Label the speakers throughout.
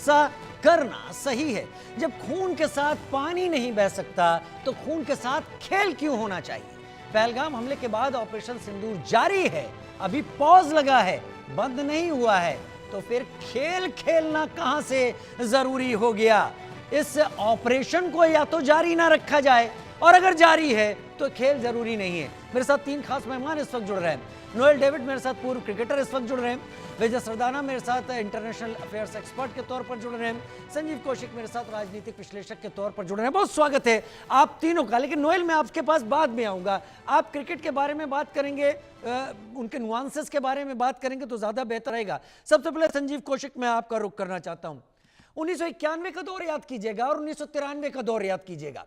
Speaker 1: गुस्सा करना सही है। जब खून के साथ पानी नहीं बह सकता तो खून के साथ खेल क्यों होना चाहिए? पहलगाम हमले के बाद ऑपरेशन सिंदूर जारी है, अभी पॉज लगा है, बंद नहीं हुआ है, तो फिर खेल खेलना कहां से जरूरी हो गया? इस ऑपरेशन को या तो जारी ना रखा जाए, और अगर जारी है तो खेल जरूरी नहीं है। मेरे साथ 3 खास मेहमान इस वक्त जुड़ रहे हैं। नोएल डेविड मेरे साथ पूर्व क्रिकेटर इस वक्त जुड़ रहे हैं, विजय सरदाना मेरे साथ इंटरनेशनल अफेयर्स एक्सपर्ट के तौर पर जुड़ रहे हैं, संजीव कौशिक मेरे साथ राजनीतिक विश्लेषक के तौर पर जुड़ रहे हैं। बहुत स्वागत है आप तीनों का। लेकिन नोएल, मैं आपके पास बाद में आऊंगा। आप क्रिकेट के बारे में बात करेंगे, उनके नुआंसेस के बारे में बात करेंगे तो ज्यादा बेहतर रहेगा। सबसे पहले संजीव कौशिक, मैं आपका रुख करना चाहता हूं। 1991 का दौर याद कीजिएगा और 1993 का दौर याद कीजिएगा।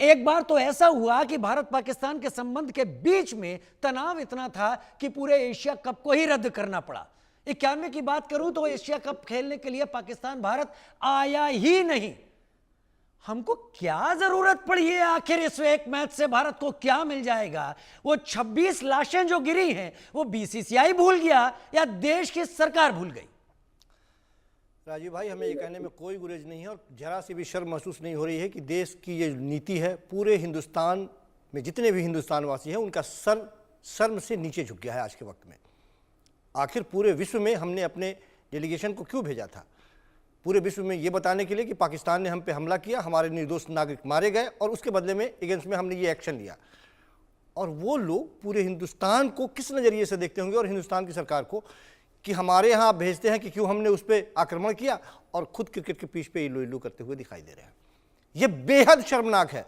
Speaker 1: एक बार तो ऐसा हुआ कि भारत पाकिस्तान के संबंध के बीच में तनाव इतना था कि पूरे एशिया कप को ही रद्द करना पड़ा। 91 की बात करूं तो एशिया कप खेलने के लिए पाकिस्तान भारत आया ही नहीं। हमको क्या जरूरत पड़ी है आखिर? इस एक मैच से भारत को क्या मिल जाएगा? वो 26 लाशें जो गिरी हैं वो बीसीसीआई भूल गया या देश की सरकार भूल गई?
Speaker 2: राजीव भाई, हमें ये कहने में कोई गुरेज नहीं है और जरा सी भी शर्म महसूस नहीं हो रही है कि देश की ये नीति है, पूरे हिंदुस्तान में जितने भी हिंदुस्तान वासी हैं उनका सर शर्म से नीचे झुक गया है आज के वक्त में। आखिर पूरे विश्व में हमने अपने डेलीगेशन को क्यों भेजा था? पूरे विश्व में ये बताने के लिए कि पाकिस्तान ने हम पे हमला किया, हमारे निर्दोष नागरिक मारे गए और उसके बदले में अगेंस्ट में हमने ये एक्शन लिया। और वो लोग पूरे हिंदुस्तान को किस नज़रिए से देखते होंगे और हिंदुस्तान की सरकार को कि हमारे यहाँ भेजते हैं कि क्यों हमने उस पर आक्रमण किया, और खुद क्रिकेट के पीच पे इल्लू इल्लू करते हुए दिखाई दे रहे हैं। ये बेहद शर्मनाक है।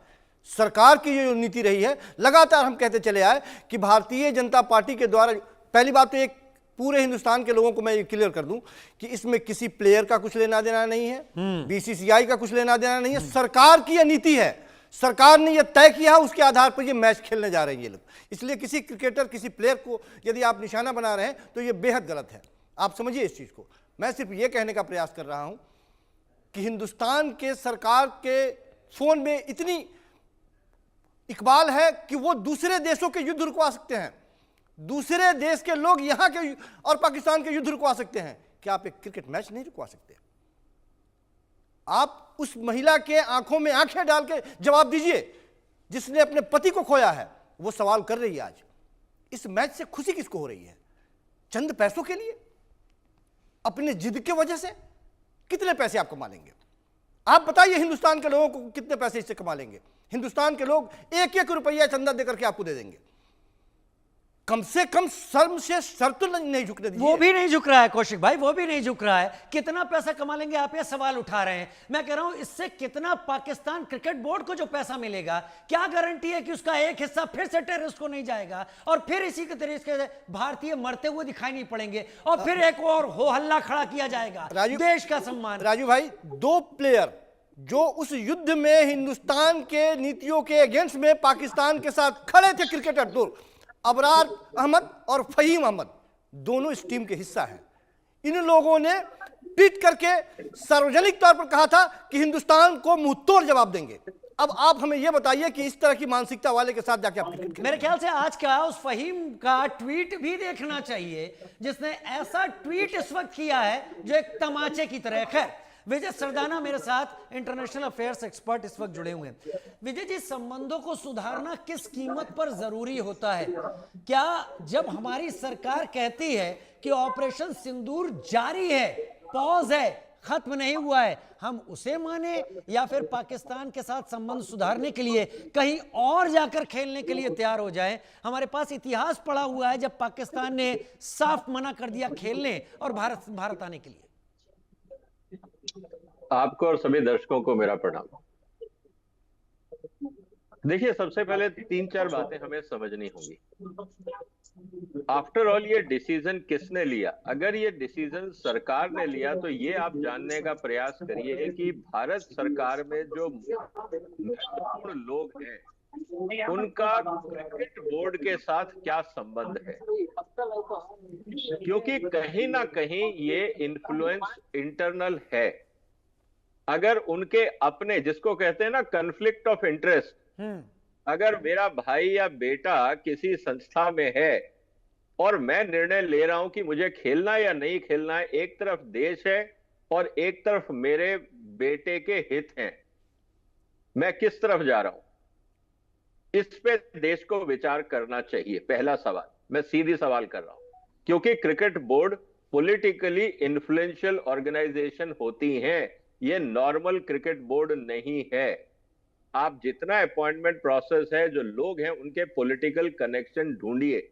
Speaker 2: सरकार की जो नीति रही है, लगातार हम कहते चले आए कि भारतीय जनता पार्टी के द्वारा, पहली बात तो एक पूरे हिंदुस्तान के लोगों को मैं ये क्लियर कर दूं कि इसमें किसी प्लेयर का कुछ लेना देना नहीं है, बीसीसीआई का कुछ लेना देना नहीं है। सरकार की यह नीति है, सरकार ने यह तय किया, उसके आधार पर ये मैच खेलने जा रहे हैं ये लोग। इसलिए किसी क्रिकेटर, किसी प्लेयर को यदि आप निशाना बना रहे हैं तो ये बेहद गलत है। आप समझिए इस चीज को। मैं सिर्फ ये कहने का प्रयास कर रहा हूं कि हिंदुस्तान के सरकार के फोन में इतनी इकबाल है कि वो दूसरे देशों के युद्ध रुकवा सकते हैं, दूसरे देश के लोग यहां के और पाकिस्तान के युद्ध रुकवा सकते हैं। क्या आप एक क्रिकेट मैच नहीं रुकवा सकते? आप उस महिला के आंखों में आंखें डाल के जवाब दीजिए जिसने अपने पति को खोया है। वो सवाल कर रही है आज, इस मैच से खुशी किसको हो रही है? चंद पैसों के लिए, अपने जिद के वजह से? कितने पैसे आप कमा लेंगे? आप बताइए हिंदुस्तान के लोगों को कितने पैसे इससे कमा लेंगे? हिंदुस्तान के लोग 1-1 रुपया चंदा देकर के आपको दे देंगे। कम से कम शर्म से सर तो नहीं झुकने दीजिए।
Speaker 1: वो भी नहीं झुक रहा है कौशिक भाई, वो भी नहीं झुक रहा है। कितना पैसा कमा लेंगे आप ये सवाल उठा रहे हैं। मैं कह रहा हूं इससे कितना पाकिस्तान क्रिकेट बोर्ड को जो पैसा मिलेगा, क्या गारंटी है कि उसका एक हिस्सा फिर से टेररिस्ट को नहीं जाएगा और फिर इसी के तरीके से भारतीय मरते हुए दिखाई नहीं पड़ेंगे और फिर एक और हो हल्ला खड़ा किया जाएगा देश का सम्मान?
Speaker 2: राजू भाई, 2 प्लेयर जो उस युद्ध में हिंदुस्तान के नीतियों के अगेंस्ट में पाकिस्तान के साथ खड़े थे, क्रिकेटर 2, अबरार अहमद और फहीम अहमद, दोनों इस टीम के हिस्सा हैं। इन लोगों ने ट्वीट करके सार्वजनिक तौर पर कहा था कि हिंदुस्तान को मुंहतोड़ जवाब देंगे। अब आप हमें यह बताइए कि इस तरह की मानसिकता वाले के साथ जाके आप क्रिकेट खेलें?
Speaker 1: मेरे ख्याल से आज का उस फहीम का ट्वीट भी देखना चाहिए जिसने ऐसा ट्वीट इस वक्त किया है जो एक तमाचे की तरह। खैर, विजय सरदाना मेरे साथ इंटरनेशनल अफेयर्स एक्सपर्ट इस वक्त जुड़े हुए हैं। विजय जी, संबंधों को सुधारना किस कीमत पर जरूरी होता है? क्या जब हमारी सरकार कहती है कि ऑपरेशन सिंदूर जारी है, पॉज है, खत्म नहीं हुआ है, हम उसे माने या फिर पाकिस्तान के साथ संबंध सुधारने के लिए कहीं और जाकर खेलने के लिए तैयार हो जाए? हमारे पास इतिहास पड़ा हुआ है जब पाकिस्तान ने साफ मना कर दिया खेलने और भारत आने के लिए।
Speaker 3: आपको और सभी दर्शकों को मेरा प्रणाम। देखिए, सबसे पहले 3-4 बातें हमें समझनी होंगी। आफ्टर ऑल ये डिसीजन किसने लिया? अगर ये डिसीजन सरकार ने लिया तो ये आप जानने का प्रयास करिए कि भारत सरकार में जो महत्वपूर्ण लोग हैं उनका क्रिकेट बोर्ड के साथ क्या संबंध है, क्योंकि कहीं ना कहीं ये इन्फ्लुएंस इंटरनल है। अगर उनके अपने, जिसको कहते हैं ना कन्फ्लिक्ट ऑफ इंटरेस्ट, अगर मेरा भाई या बेटा किसी संस्था में है और मैं निर्णय ले रहा हूं कि मुझे खेलना या नहीं खेलना है, एक तरफ देश है और एक तरफ मेरे बेटे के हित हैं, मैं किस तरफ जा रहा हूं, इस पे देश को विचार करना चाहिए। पहला सवाल, मैं सीधी सवाल कर रहा हूं, क्योंकि cricket board politically influential organisation होती हैं, ये नॉर्मल क्रिकेट बोर्ड नहीं है। आप जितना अपॉइंटमेंट प्रोसेस है, जो लोग हैं उनके पॉलिटिकल कनेक्शन ढूंढिए,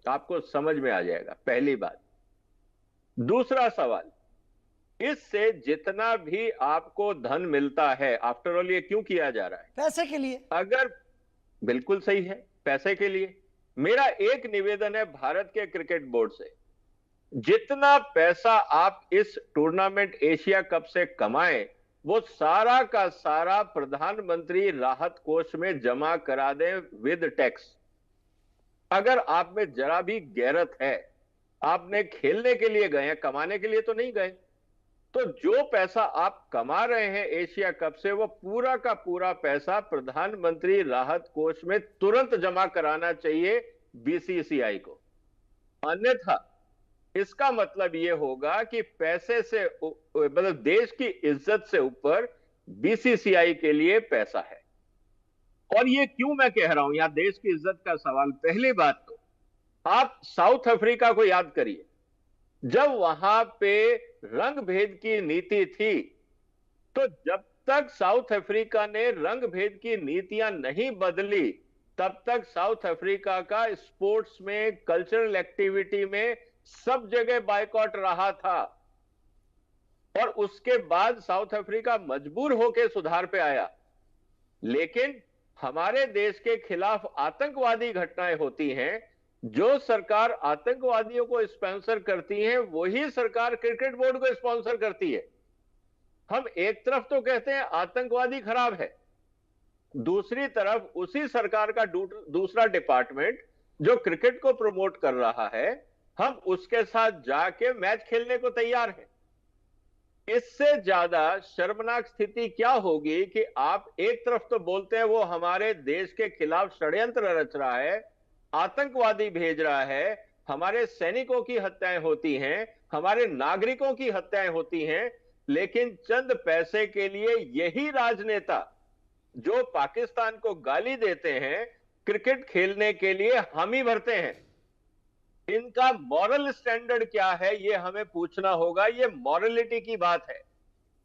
Speaker 3: आपको समझ में आ जाएगा। पहली बात। दूसरा सवाल, इससे जितना भी आपको धन मिलता है, आफ्टर ऑल ये क्यों किया जा रहा है?
Speaker 1: पैसे के लिए।
Speaker 3: अगर बिल्कुल सही है, पैसे के लिए। मेरा एक निवेदन है भारत के क्रिकेट बोर्ड से, जितना पैसा आप इस टूर्नामेंट एशिया कप से कमाएं, वो सारा का सारा प्रधानमंत्री राहत कोष में जमा करा दें विद टैक्स। अगर आप में जरा भी गैरत है, आपने खेलने के लिए गए हैं, कमाने के लिए तो नहीं गए, तो जो पैसा आप कमा रहे हैं एशिया कप से, वो पूरा का पूरा पैसा प्रधानमंत्री राहत कोष में तुरंत जमा कराना चाहिए बीसीसीआई को। अन्यथा इसका मतलब यह होगा कि पैसे से, मतलब देश की इज्जत से ऊपर बीसीसीआई के लिए पैसा है। और ये क्यों मैं कह रहा हूं, यहां देश की इज्जत का सवाल। पहली बात तो आप साउथ अफ्रीका को याद करिए, जब वहां पे रंग भेद की नीति थी, तो जब तक साउथ अफ्रीका ने रंग भेद की नीतियां नहीं बदली, तब तक साउथ अफ्रीका का स्पोर्ट्स में, कल्चरल एक्टिविटी में सब जगह बायकॉट रहा था। और उसके बाद साउथ अफ्रीका मजबूर होकर सुधार पे आया। लेकिन हमारे देश के खिलाफ आतंकवादी घटनाएं होती हैं, जो सरकार आतंकवादियों को स्पॉन्सर करती है, वही सरकार क्रिकेट बोर्ड को स्पॉन्सर करती है। हम एक तरफ तो कहते हैं आतंकवादी खराब है, दूसरी तरफ उसी सरकार का दूसरा डिपार्टमेंट जो क्रिकेट को प्रमोट कर रहा है, हम उसके साथ जाके मैच खेलने को तैयार हैं। इससे ज्यादा शर्मनाक स्थिति क्या होगी कि आप एक तरफ तो बोलते हैं वो हमारे देश के खिलाफ षड्यंत्र रच रहा है, आतंकवादी भेज रहा है, हमारे सैनिकों की हत्याएं होती हैं, हमारे नागरिकों की हत्याएं होती हैं, लेकिन चंद पैसे के लिए यही राजनेता जो पाकिस्तान को गाली देते हैं, क्रिकेट खेलने के लिए हामी भरते हैं। इनका मॉरल स्टैंडर्ड क्या है, ये हमें पूछना होगा। ये मॉरलिटी की बात है।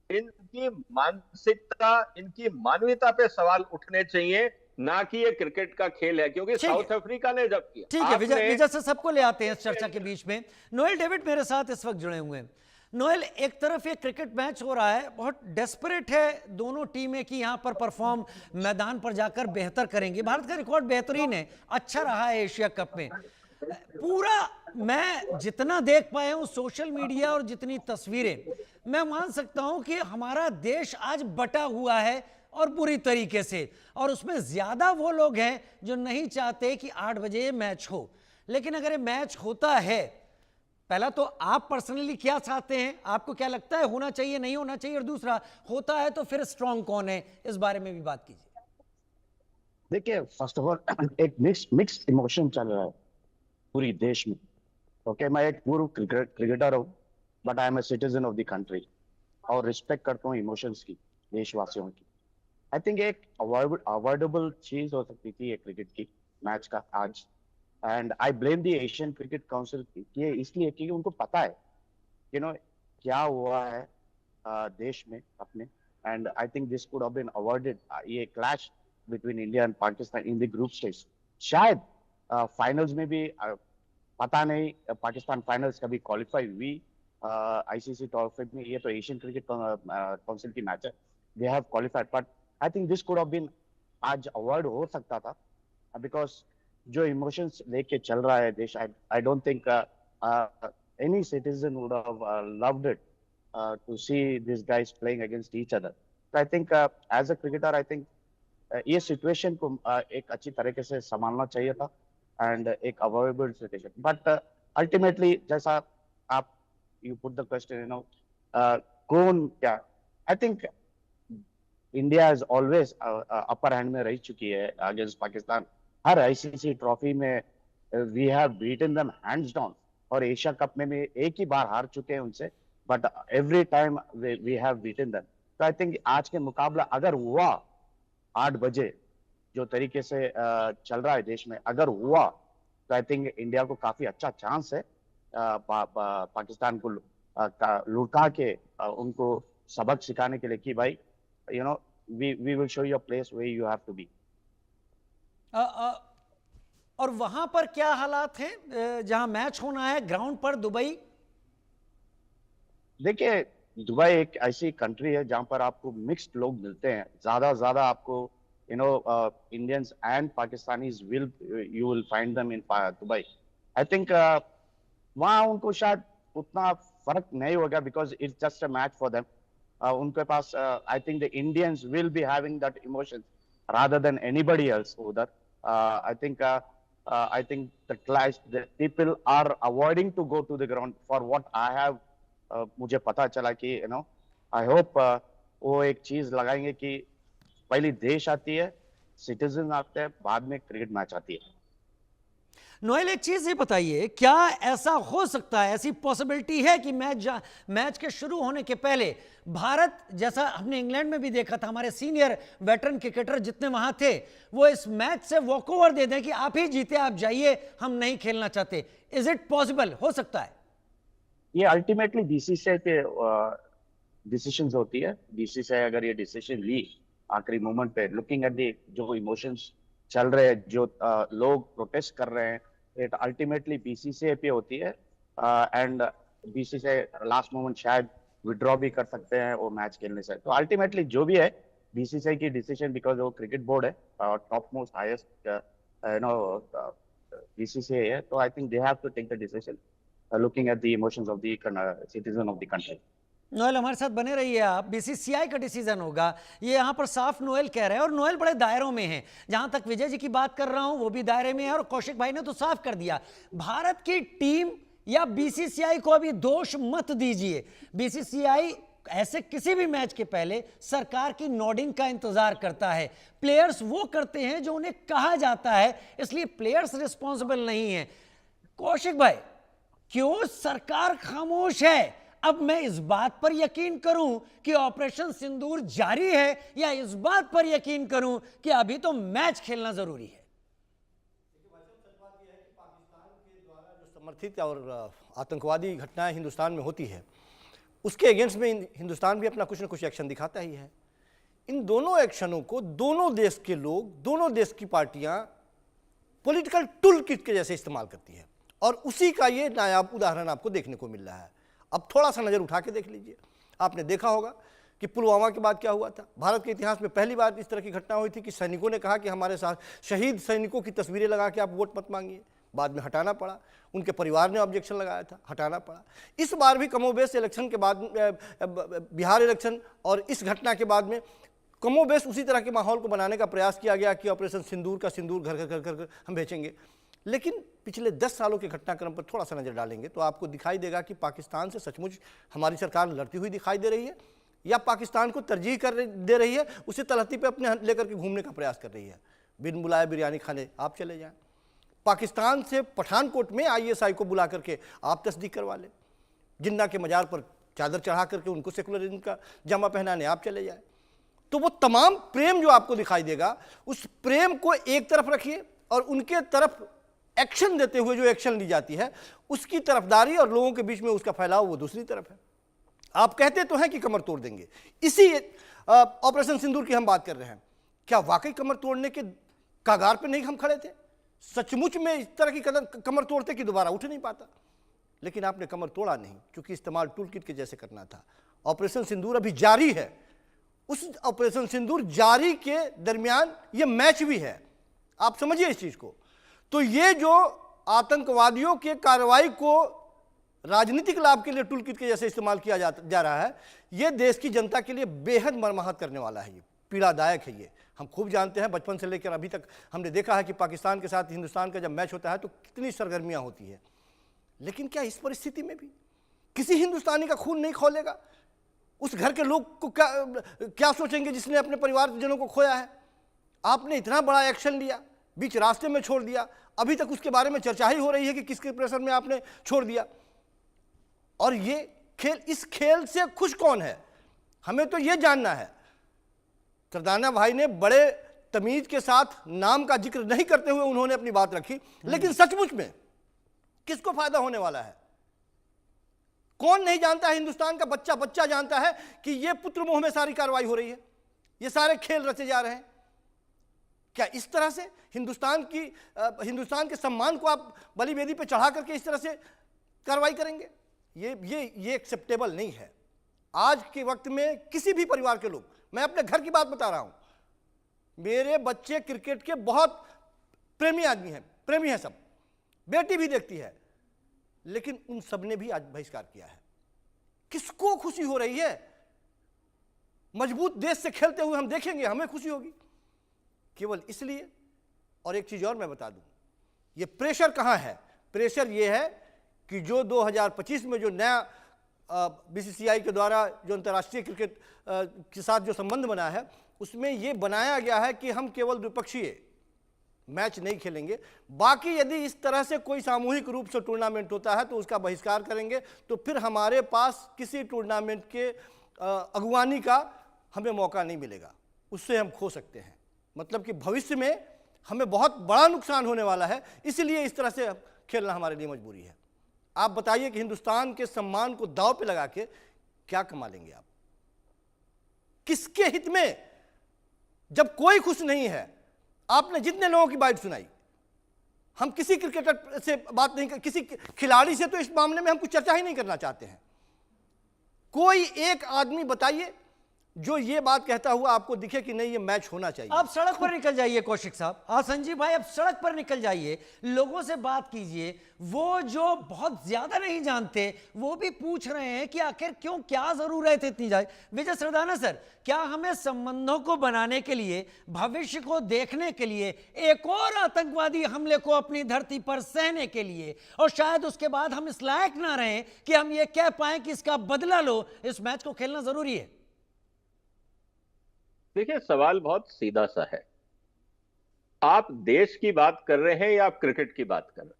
Speaker 3: इनकी मानसिकता, इनकी मानवीयता पे सवाल उठने चाहिए, ना कि ये क्रिकेट का खेल है। क्योंकि साउथ अफ्रीका ने जब किया,
Speaker 1: ठीक है, विजय से सबको ले आते हैं इस चर्चा के बीच में। नोएल डेविड मेरे साथ इस वक्त जुड़े हुए हैं। नोएल, एक तरफ ये क्रिकेट मैच हो रहा है, बहुत डेस्परेट है दोनों टीमें कि यहां पर परफॉर्म मैदान पर जाकर बेहतर करेंगे। भारत का रिकॉर्ड बेहतरीन है, अच्छा रहा है एशिया कप में। पूरा मैं जितना देख पाया हूं सोशल मीडिया और जितनी तस्वीरें, मैं मान सकता हूं कि हमारा देश आज बटा हुआ है और बुरी तरीके से। और उसमें ज्यादा वो लोग हैं जो नहीं चाहते कि 8 बजे मैच हो। लेकिन अगर ये मैच होता है, पहला तो आप पर्सनली क्या चाहते हैं, आपको क्या लगता है होना चाहिए, नहीं होना चाहिए, और दूसरा होता है तो फिर स्ट्रांग कौन है, इस बारे में भी बात कीजिए।
Speaker 4: देखिए, फर्स्ट ऑफ ऑल एक मिक्स्ड इमोशन चल रहा है पूरी देश में। ओके, मैं एक पूर्व क्रिकेटर हूँ, but I am a citizen of the country, और रिस्पेक्ट करता हूँ इमोशंस की, देशवासियों की। आई थिंक एक अवॉइडेबल चीज हो सकती थी एक क्रिकेट की मैच का आज, and I blame the Asian cricket council की, इसलिए क्योंकि उनको पता है क्या हुआ है देश में अपने, and I think this could have been avoided, ये clash between India and Pakistan in the group stage. शायद फाइनल्स में भी पता नहीं, पाकिस्तान फाइनल्स कभी क्वालिफाई हुई आईसीसी ट्रॉफी में, ये तो एशियन क्रिकेट काउंसिल की मैच है, they have qualified, but I think this could have been आज अवॉइड हो सकता था, बिकॉज जो इमोशंस लेके चल रहा है देश, I don't think any citizen would have loved it to see this guys playing against each other. I think as a cricketer, I think ये सिचुएशन को एक अच्छी तरीके से संभालना चाहिए था, एंड एक अवॉइडेबल सिचुएशन। बट अल्टीमेटली जैसा आप यू पुट द क्वेश्चन, कौन क्या, I think India is always upper hand में रह चुकी है अगेंस्ट पाकिस्तान। हर आईसीसी ट्रॉफी में we have beaten them hands down, और एशिया कप में भी एक ही बार हार चुके हैं उनसे, but every time we have beaten them. तो I think आज के मुकाबला अगर हुआ 8 बजे जो तरीके से चल रहा है देश में, अगर हुआ तो आई थिंक इंडिया को काफी अच्छा चांस है पाकिस्तान को लुटा के उनको सबक सिखाने के लिए कि भाई you know we will show you a place where you have to be.
Speaker 1: और वहां पर क्या हालात हैं जहां मैच होना है ग्राउंड पर दुबई?
Speaker 4: देखिए दुबई एक ऐसी कंट्री है जहां पर आपको मिक्स्ड लोग मिलते हैं, ज्यादा आपको you know Indians and Pakistanis you will find them in Dubai. I think वहाँ उनको शायद उतना फर्क नहीं होगा because it's just a match for them. उनके पास I think the Indians will be having that emotion rather than anybody else उधर. I think the people are avoiding to go to the ground for what I have मुझे पता चला कि you know I hope वो एक चीज लगाएंगे कि पहली देश आती है, सिटीजन आते हैं, बाद में क्रिकेट मैच आती है।
Speaker 1: नोएल एक चीज ये बताइए, क्या ऐसा हो सकता है, ऐसी पॉसिबिलिटी है कि मैच के शुरू होने के पहले भारत, जैसा हमने इंग्लैंड में भी देखा था, हमारे सीनियर वेटरन क्रिकेटर जितने वहां थे वो इस मैच से वॉक ओवर दे दें कि आप ही जीते, आप जाइए, हम नहीं खेलना चाहते? Is it possible? हो सकता है?
Speaker 4: ये अल्टीमेटली बीसीसीआई के डिसीजंस होती है। बीसीसीआई अगर ये डिसीजन ली आखिरी मोमेंट पे, लुकिंग एट द जो इमोशंस चल रहे हैं, जो लोग प्रोटेस्ट कर रहे हैं, इट अल्टीमेटली बीसीसीआई पे होती है एंड बीसीसीआई लास्ट मोमेंट शायद विड्रॉ भी कर सकते हैं वो मैच खेलने से। तो अल्टीमेटली जो भी है बीसीसीआई की डिसीजन, बिकॉज वो क्रिकेट बोर्ड है, top most highest you know BCCI है, तो I think they have to take the decision looking at the emotions of the citizen of the country.
Speaker 1: Noel हमारे साथ बने रहिए आप। बीसीसीआई का डिसीजन होगा, ये यहाँ पर साफ नोएल कह रहे हैं, और नोएल बड़े दायरों में है। जहां तक विजय जी की बात कर रहा हूं वो भी दायरे में है, और कौशिक भाई ने तो साफ कर दिया, भारत की टीम या बीसीसीआई को अभी दोष मत दीजिए। बीसीसीआई ऐसे किसी भी मैच के पहले सरकार की नोडिंग का इंतजार करता है। प्लेयर्स वो करते हैं जो उन्हें कहा जाता है, इसलिए प्लेयर्स रिस्पॉन्सिबल नहीं है। कौशिक भाई, क्यों सरकार खामोश है? अब मैं इस बात पर यकीन करूं कि ऑपरेशन सिंदूर जारी है, या इस बात पर यकीन करूं कि अभी तो मैच खेलना जरूरी है?
Speaker 2: पाकिस्तान के द्वारा जो समर्थित और आतंकवादी घटनाएं हिंदुस्तान में होती है, उसके अगेंस्ट में हिंदुस्तान भी अपना कुछ न कुछ एक्शन दिखाता ही है। इन दोनों एक्शनों को दोनों देश के लोग, दोनों देश की पार्टियां पॉलिटिकल टूल किट के जैसे इस्तेमाल करती है, और उसी का ये नायाब उदाहरण आपको देखने को मिल रहा है। अब थोड़ा सा नज़र उठा के देख लीजिए। आपने देखा होगा कि पुलवामा के बाद क्या हुआ था। भारत के इतिहास में पहली बार इस तरह की घटना हुई थी कि सैनिकों ने कहा कि हमारे साथ शहीद सैनिकों की तस्वीरें लगा के आप वोट मत मांगिए। बाद में हटाना पड़ा, उनके परिवार ने ऑब्जेक्शन लगाया था, हटाना पड़ा। इस बार भी कमोबेश इलेक्शन के बाद, बिहार इलेक्शन और इस घटना के बाद में कमोबेश उसी तरह के माहौल को बनाने का प्रयास किया गया कि ऑपरेशन सिंदूर का सिंदूर घर घर घर घर हम बेचेंगे। लेकिन पिछले 10 सालों के घटनाक्रम पर थोड़ा सा नज़र डालेंगे तो आपको दिखाई देगा कि पाकिस्तान से सचमुच हमारी सरकार लड़ती हुई दिखाई दे रही है, या पाकिस्तान को तरजीह दे रही है, उसे तलहटी पे अपने लेकर के घूमने का प्रयास कर रही है। बिन बुलाए बिरयानी खाने आप चले जाएं, पाकिस्तान से पठानकोट में आईएसआई को बुला करके आप तस्दीक करवा लें, जिन्ना के मजार पर चादर चढ़ा करके उनको सेकुलरिज्म का जामा पहनाने आप चले जाएं। तो वो तमाम प्रेम जो आपको दिखाई देगा, उस प्रेम को एक तरफ रखिए और उनके तरफ एक्शन देते हुए जो एक्शन ली जाती है उसकी तरफदारी और लोगों के बीच में उसका फैलाव वो दूसरी तरफ है। आप कहते तो हैं कि कमर तोड़ देंगे, इसी ऑपरेशन सिंदूर की हम बात कर रहे हैं। क्या वाकई कमर तोड़ने के कागार पे नहीं हम खड़े थे? सचमुच में इस तरह की कमर तोड़ते कि दोबारा उठ नहीं पाता, लेकिन आपने कमर तोड़ा नहीं, क्योंकि इस्तेमाल टूल किट के जैसे करना था। ऑपरेशन सिंदूर अभी जारी है, उस ऑपरेशन सिंदूर जारी के दरमियान ये मैच भी है। आप समझिए इस चीज को। तो ये जो आतंकवादियों के कार्रवाई को राजनीतिक लाभ के लिए टूल किट के जैसे इस्तेमाल किया जा रहा है, ये देश की जनता के लिए बेहद मर्माहत करने वाला है, ये पीड़ादायक है। ये हम खूब जानते हैं, बचपन से लेकर अभी तक हमने देखा है कि पाकिस्तान के साथ हिंदुस्तान का जब मैच होता है तो कितनी सरगर्मियां होती है। लेकिन क्या इस परिस्थिति में भी किसी हिंदुस्तानी का खून नहीं खौलेगा? उस घर के लोग को क्या सोचेंगे जिसने अपने परिवारजनों को खोया है? आपने इतना बड़ा एक्शन लिया, बीच रास्ते में छोड़ दिया, अभी तक उसके बारे में चर्चा ही हो रही है कि किसके प्रेशर में आपने छोड़ दिया। और ये इस खेल से खुश कौन है, हमें तो यह जानना है। सरदाना भाई ने बड़े तमीज के साथ नाम का जिक्र नहीं करते हुए उन्होंने अपनी बात रखी, लेकिन सचमुच में किसको फायदा होने वाला है? कौन नहीं जानता है? हिंदुस्तान का बच्चा बच्चा जानता है कि यह पुत्र मोह में सारी कार्रवाई हो रही है, ये सारे खेल रचे जा रहे हैं। क्या इस तरह से हिंदुस्तान के सम्मान को आप बलि वेदी पे चढ़ा करके इस तरह से कार्रवाई करेंगे? ये एक्सेप्टेबल नहीं है। आज के वक्त में किसी भी परिवार के लोग, मैं अपने घर की बात बता रहा हूं, मेरे बच्चे क्रिकेट के बहुत प्रेमी आदमी हैं, प्रेमी हैं सब, बेटी भी देखती है, लेकिन उन सब ने भी आज बहिष्कार किया है। किसको खुशी हो रही है? मजबूत देश से खेलते हुए हम देखेंगे, हमें खुशी होगी केवल इसलिए। और एक चीज और मैं बता दूं, ये प्रेशर कहां है? प्रेशर ये है कि जो 2025 में जो नया बीसीसीआई के द्वारा जो अंतर्राष्ट्रीय क्रिकेट के साथ जो संबंध बना है, उसमें यह बनाया गया है कि हम केवल द्विपक्षीय मैच नहीं खेलेंगे, बाकी यदि इस तरह से कोई सामूहिक रूप से टूर्नामेंट होता है तो उसका बहिष्कार करेंगे। तो फिर हमारे पास किसी टूर्नामेंट के अगुवानी का हमें मौका नहीं मिलेगा, उससे हम खो सकते हैं। मतलब कि भविष्य में हमें बहुत बड़ा नुकसान होने वाला है, इसलिए इस तरह से खेलना हमारे लिए मजबूरी है। आप बताइए कि हिंदुस्तान के सम्मान को दांव पे लगा के क्या कमा लेंगे आप? किसके हित में? जब कोई खुश नहीं है, आपने जितने लोगों की बाइट सुनाई, हम किसी क्रिकेटर से बात नहीं कर, किसी खिलाड़ी से तो इस मामले में हम कुछ चर्चा ही नहीं करना चाहते हैं। कोई एक आदमी बताइए जो ये बात कहता हुआ आपको दिखे कि नहीं ये मैच होना चाहिए।
Speaker 1: आप सड़क पर निकल जाइए कौशिक साहब, संजीव भाई, आप सड़क पर निकल जाइए, लोगों से बात कीजिए। वो जो बहुत ज्यादा नहीं जानते वो भी पूछ रहे हैं कि आखिर क्यों, क्या जरूरत है इतनी ज्यादा। विजय सरदाना सर, क्या हमें संबंधों को बनाने के लिए, भविष्य को देखने के लिए, एक और आतंकवादी हमले को अपनी धरती पर सहने के लिए, और शायद उसके बाद हम इस लायक ना रहें कि हम ये कह पाए कि इसका बदला लो, इस मैच को खेलना जरूरी है?
Speaker 3: देखिए, सवाल बहुत सीधा सा है। आप देश की बात कर रहे हैं या आप क्रिकेट की बात कर रहे हैं?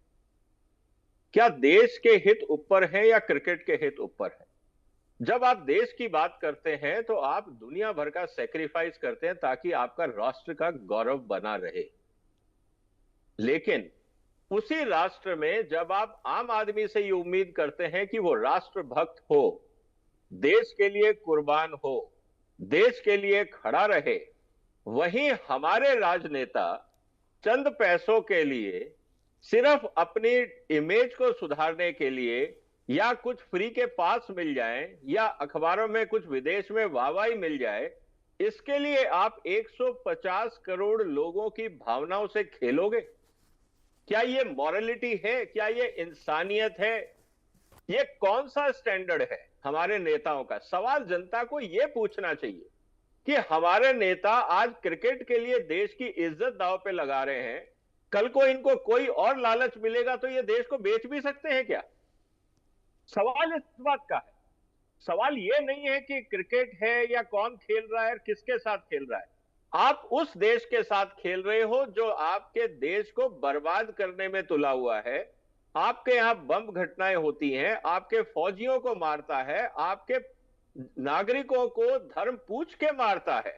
Speaker 3: क्या देश के हित ऊपर है या क्रिकेट के हित ऊपर है? जब आप देश की बात करते हैं तो आप दुनिया भर का सैक्रिफाइस करते हैं ताकि आपका राष्ट्र का गौरव बना रहे। लेकिन उसी राष्ट्र में जब आप आम आदमी से ये उम्मीद करते हैं कि वो राष्ट्रभक्त हो, देश के लिए कुर्बान हो, देश के लिए खड़ा रहे, वहीं हमारे राजनेता चंद पैसों के लिए, सिर्फ अपनी इमेज को सुधारने के लिए, या कुछ फ्री के पास मिल जाए, या अखबारों में कुछ विदेश में वाहवाही मिल जाए, इसके लिए आप 150 करोड़ लोगों की भावनाओं से खेलोगे? क्या ये मॉरलिटी है? क्या ये इंसानियत है? ये कौन सा स्टैंडर्ड है हमारे नेताओं का? सवाल जनता को यह पूछना चाहिए कि हमारे नेता आज क्रिकेट के लिए देश की इज्जत दांव पे लगा रहे हैं, कल को इनको कोई और लालच मिलेगा तो ये देश को बेच भी सकते हैं क्या? सवाल इस बात का है। सवाल ये नहीं है कि क्रिकेट है या कौन खेल रहा है, किसके साथ खेल रहा है। आप उस देश के साथ खेल रहे हो जो आपके देश को बर्बाद करने में तुला हुआ है। आपके यहां बम घटनाएं होती हैं, आपके फौजियों को मारता है, आपके नागरिकों को धर्म पूछ के मारता है,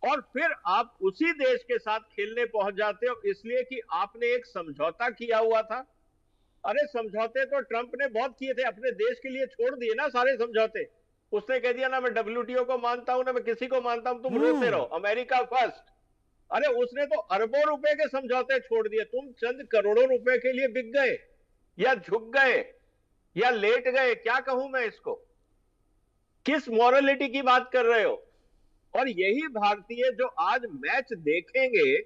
Speaker 3: और फिर आप उसी देश के साथ खेलने पहुंच जाते हो इसलिए कि आपने एक समझौता किया हुआ था। अरे समझौते तो ट्रंप ने बहुत किए थे, अपने देश के लिए छोड़ दिए ना सारे समझौते। उसने कह दिया ना मैं WTO को मानता हूं ना मैं किसी को मानता हूं, तुम रोते रहो, अमेरिका फर्स्ट। अरे उसने तो अरबों रुपए के समझौते छोड़ दिए, तुम चंद करोड़ों रुपए के लिए बिक गए या झुक गए या लेट गए। क्या कहूं मैं इसको? किस मॉरलिटी की बात कर रहे हो? और यही भारतीय जो आज मैच देखेंगे,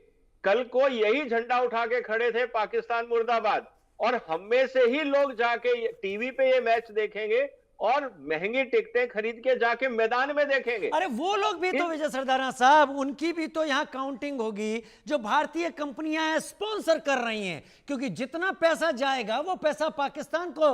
Speaker 3: कल को यही झंडा उठा के खड़े थे पाकिस्तान मुर्दाबाद, और हम में से ही लोग जाके टीवी पे ये मैच देखेंगे और महंगी टिकटें खरीद के जाके मैदान में देखेंगे।
Speaker 1: अरे वो लोग भी तो विजय सरदाना साहब, उनकी भी तो यहां काउंटिंग होगी जो भारतीय कंपनियां स्पॉन्सर कर रही हैं, क्योंकि जितना पैसा जाएगा वो पैसा पाकिस्तान को